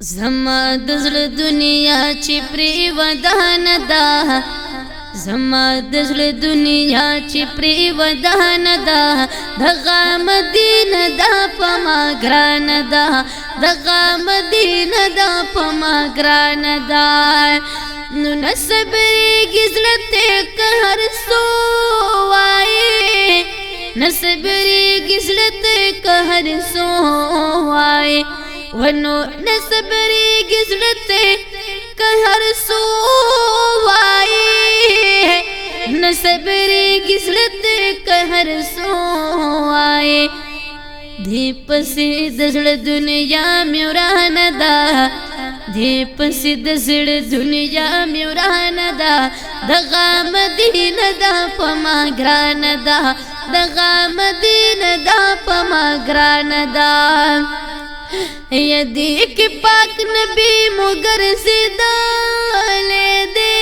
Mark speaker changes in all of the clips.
Speaker 1: زما د زړه دنیا چې پرې ودان ده، زما د زړه دنیا چې پرې ودان ده، دغه مدینه ده په ما ګرانه ده، دغه مدینه ده په ما ګرانه ده. نو نه صبرېږي زړه ته که هر څو وایې، نه صبرېږي زړه ته که هر څو وایې، ونو نه صبرېږي زړه ته که هر څو وایې، نه صبرېږي زړه ته که هر څو وایې. دې پسې د زړه دنیا مې ورانه ده، دې پسې د زړه دنیا مې ورانه ده، دغه مدینه ده په ما ګرانه ده، دغه مدینه ده په ما ګرانه ده. یدی کی پاک نبی مگر زیدالے دے،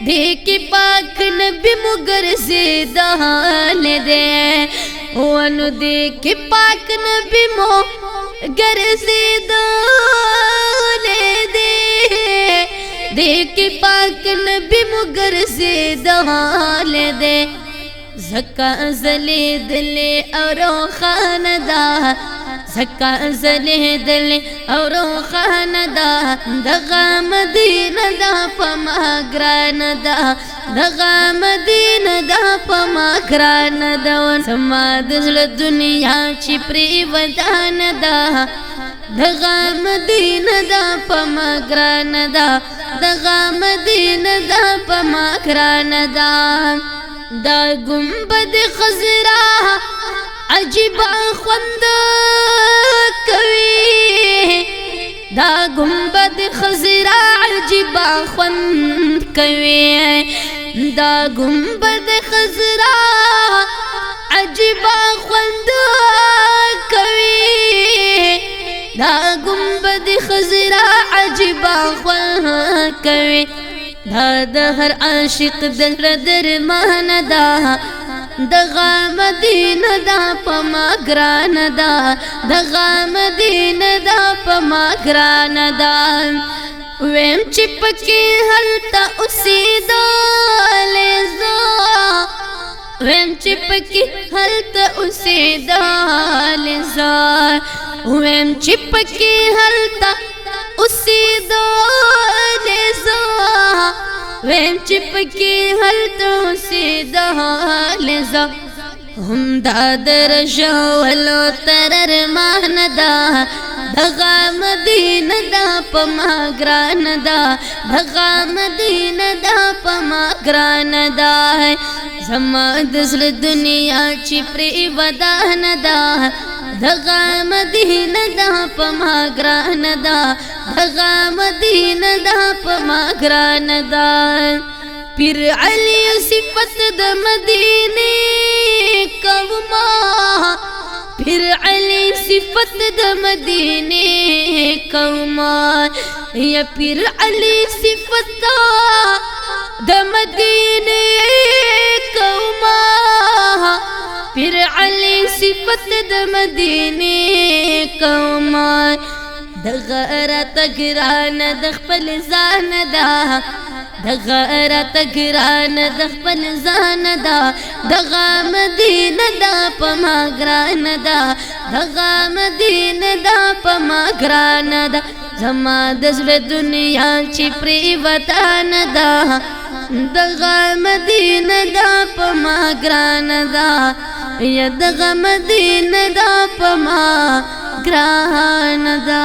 Speaker 1: دی کی پاک نبی مگر زیدالے دے، ونو دی کی پاک نبی مگر زیدالے دے، دی کی پاک نبی مگر زیدالے دے. زکا زلی دلی او روخان دا، زکا زلی دلی او روخان دا، دغا مدینه دا پا ما گران دا، دغا مدینه دا پا ما گران دا. زما دزل دنیا چی پری ودان دا، دغا مدینه دا پا ما گران دا، دغا مدینه دا پا ما گران دا. دا گنبد خضرا عجیبا خوند کوي، دا گنبد خضرا عجیبا خوند کوي، دا گنبد خضرا عجیبا خوند کوي، دا گنبد خضرا عجیبا خوند کوي. دا د هر عاشق د زړه درمان ده، دغه مدینه ده په ما ګرانه ده، دغه مدینه ده په ما ګرانه ده. ویم چې پکې هلته اوسېدلې زه، ویم چې پکې هلته اوسېدلې زه، ویم چې پکې هلته اوسېدلې زه، ویم چې پکې هلته اوسېدلې زه. هم دا درژولو تر ارمان ده، دغه مدینه ده په ما ګرانه ده، دغه مدینه ده په ما ګرانه ده. زما د زړه دنیا چې پرې ودانه ده، دغه مدینه ده په ما ګرانه ده، دغه مدینه ده په ما ګرانه ده. پیر علی صفت د مدینه کوما، پیر علی صفت د مدینه کوما، یا پیر علی صفت د مدینه کوما، پیر علی صفت د مدینه کوما. دغه راته ګرانه د خپل ځان ده، دغه راته ګرانه د خپل ځان ده، دغه مدینه ده په ما ګرانه ده، دغه مدینه ده په ما ګرانه ده. زما د زړه دنیا چې پرې ودان ده، دغه مدینه ده په ما ګرانه ده، یا دغه مدینه ده په ما ګرانه ده.